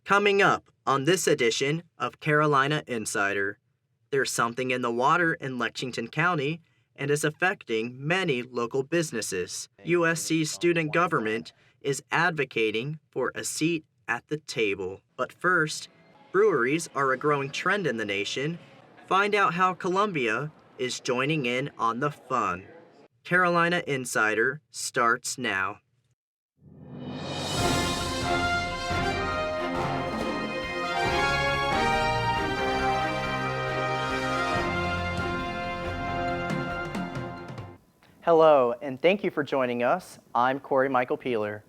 Coming up on this edition of Carolina Insider, there's something in the water in Lexington County and is affecting many local businesses. USC's student government is advocating for a seat at the table. But first, breweries are a growing trend in the nation. Find out how Columbia is joining in on the fun. Carolina Insider starts now. Hello, and thank you for joining us. I'm Corey Michael Peeler.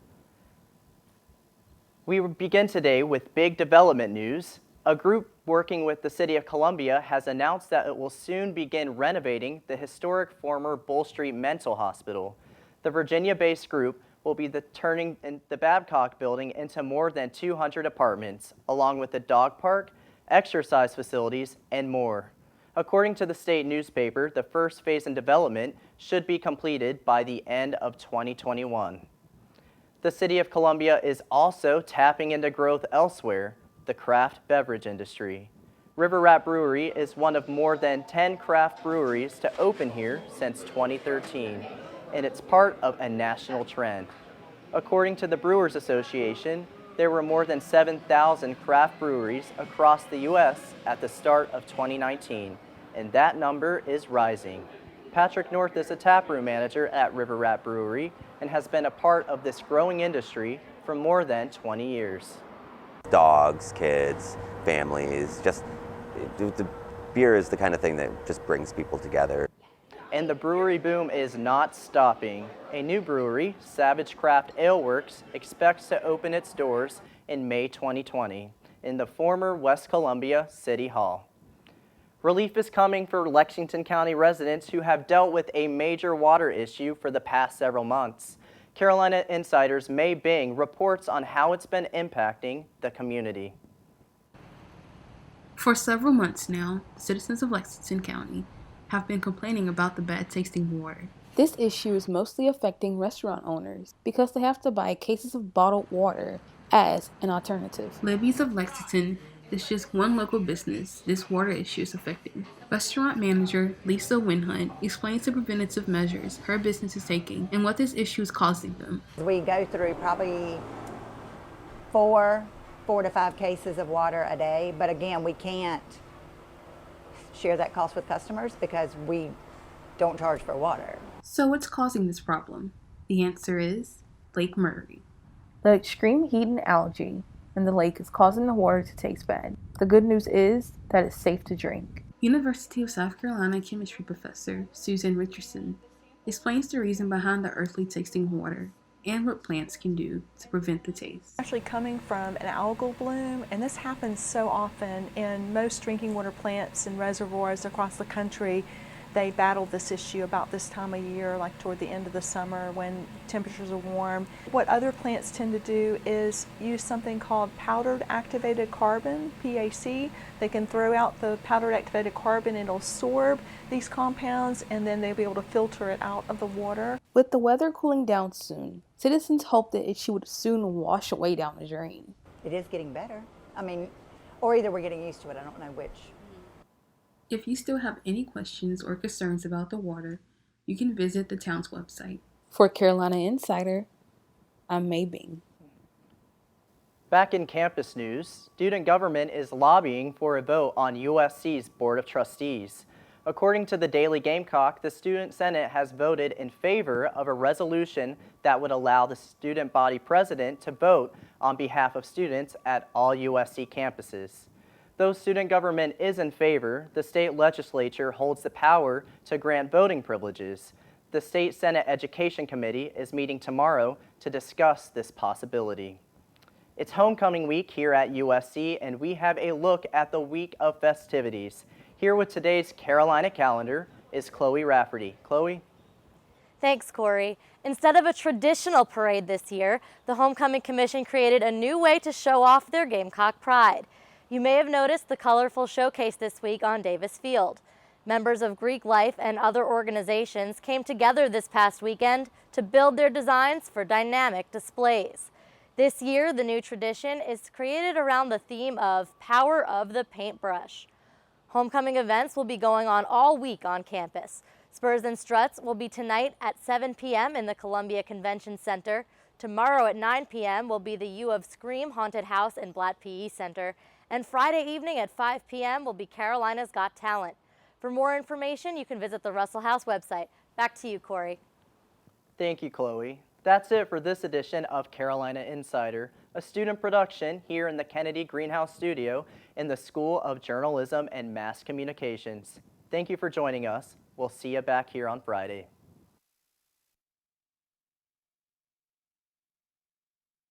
We begin today with big development news. A group working with the City of Columbia has announced that it will soon begin renovating the historic former Bull Street Mental Hospital. The Virginia-based group will be turning the Babcock building into more than 200 apartments, along with a dog park, exercise facilities, and more. According to the state newspaper, the first phase in development should be completed by the end of 2021. The City of Columbia is also tapping into growth elsewhere, the craft beverage industry. River Rat Brewery is one of more than 10 craft breweries to open here since 2013, and it's part of a national trend. According to the Brewers Association, there were more than 7,000 craft breweries across the U.S. at the start of 2019, and that number is rising. Patrick North is a taproom manager at River Rat Brewery and has been a part of this growing industry for more than 20 years. Dogs, kids, families, just the beer is the kind of thing that just brings people together. And the brewery boom is not stopping. A new brewery, Savage Craft Ale Works, expects to open its doors in May 2020 in the former West Columbia City Hall. Relief is coming for Lexington County residents who have dealt with a major water issue for the past several months. Carolina Insider's May Bing reports on how it's been impacting the community. For several months now, citizens of Lexington County have been complaining about the bad tasting water. This issue is mostly affecting restaurant owners because they have to buy cases of bottled water as an alternative. Libby's of Lexington is just one local business this water issue is affecting. Restaurant manager Lisa Winhunt explains the preventative measures her business is taking and what this issue is causing them. We go through probably four to five cases of water a day, but again, we can't share that cost with customers because we don't charge for water. So what's causing this problem? The answer is Lake Murray. The extreme heat and algae in the lake is causing the water to taste bad. The good news is that it's safe to drink. University of South Carolina chemistry professor Susan Richardson explains the reason behind the earthly tasting water and what plants can do to prevent the taste. Actually coming from an algal bloom, and this happens so often in most drinking water plants and reservoirs across the country. They battle this issue about this time of year, like toward the end of the summer when temperatures are warm. What other plants tend to do is use something called powdered activated carbon, PAC. They can throw out the powdered activated carbon, it'll absorb these compounds, and then they'll be able to filter it out of the water. With the weather cooling down soon, citizens hope the issue would soon wash away down the drain. It is getting better. Or either we're getting used to it, I don't know which. If you still have any questions or concerns about the water, you can visit the town's website. For Carolina Insider, I'm May Bing. Back in campus news, student government is lobbying for a vote on USC's Board of Trustees. According to the Daily Gamecock, the Student Senate has voted in favor of a resolution that would allow the student body president to vote on behalf of students at all USC campuses. Though student government is in favor, the state legislature holds the power to grant voting privileges. The State Senate Education Committee is meeting tomorrow to discuss this possibility. It's homecoming week here at USC, and we have a look at the week of festivities. Here with today's Carolina calendar is Chloe Rafferty. Chloe? Thanks, Corey. Instead of a traditional parade this year, the Homecoming Commission created a new way to show off their Gamecock pride. You may have noticed the colorful showcase this week on Davis Field. Members of Greek Life and other organizations came together this past weekend to build their designs for dynamic displays. This year, the new tradition is created around the theme of Power of the Paintbrush. Homecoming events will be going on all week on campus. Spurs and Struts will be tonight at 7 p.m. in the Columbia Convention Center. Tomorrow at 9 p.m. will be the U of Scream Haunted House in Blatt PE Center. And Friday evening at 5 p.m. will be Carolina's Got Talent. For more information, you can visit the Russell House website. Back to you, Corey. Thank you, Chloe. That's it for this edition of Carolina Insider, a student production here in the Kennedy Greenhouse Studio in the School of Journalism and Mass Communications. Thank you for joining us. We'll see you back here on Friday.